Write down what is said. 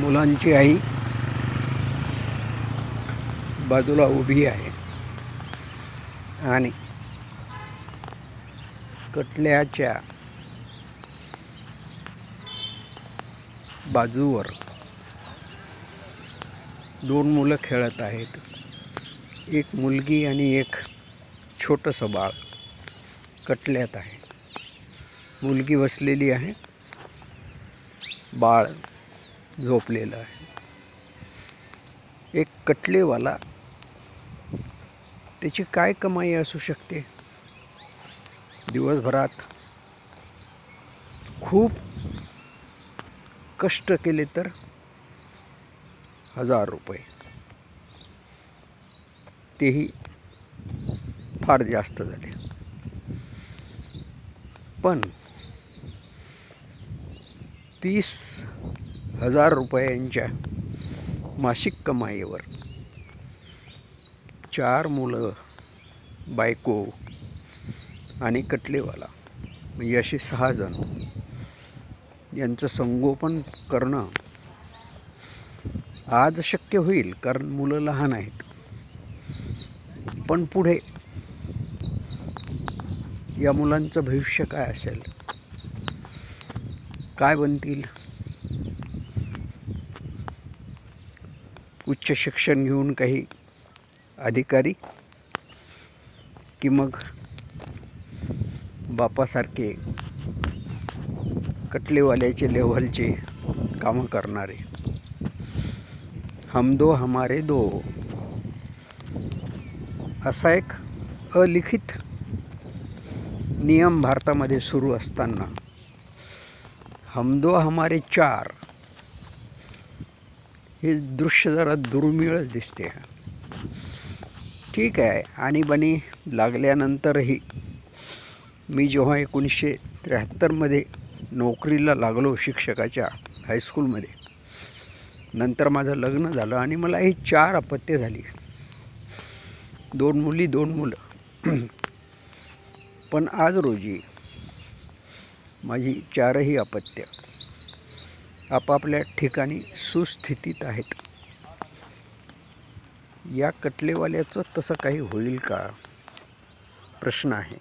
मुलांची आई बाजूला उभी आहे आणि कटल्याच्या बाजूवर दोन मुलं खेळत आहेत. एक मुलगी आणि एक छोटंसं बाळ कटल्यात आहे. मुलगी बसलेली आहे, बाळ झोपलेलं आहे. एक कटलेवाला, त्याची काय कमाई असू शकते? दिवसभरात खूप कष्ट केले तर 1000 रुपये, तेही फार जास्त झाले. पण 30,000 रुपयांच्या मासिक कमाईवर 4 मुलं, बायको आणि कटलेवाला, म्हणजे असे 6 जण यांचं संगोपन करणं आज शक्य होईल, कारण मुलं लहान आहेत. पण पुढे या मुलांचं भविष्य काय असेल? काय बनतील? उच्च शिक्षण घेऊन काही अधिकारी, की मग बापासारखे कटलेवाल्याचे लेव्हलचे कामं करणारे? हम दो हमारे दो, असा एक अलिखित नियम भारतामध्ये सुरू असताना हम दो हमारे चार हे दृश्य जरा दुर्मिळच दिसते. ठीक आहे, आणीबाणी लागल्यानंतरही मी जेव्हा 1973मध्ये नोकरीला लागलो शिक्षकाच्या हायस्कूलमध्ये, नंतर माझं लग्न झालं आणि मला ही 4 अपत्ये झाली. 2 मुली 2 मुलं. पण आज रोजी माझी 4ही अपत्य आपापल्या ठिकाणी सुस्थितीत आहेत. या कटलेवाल्याचं तसं काही होईल का? प्रश्न आहे.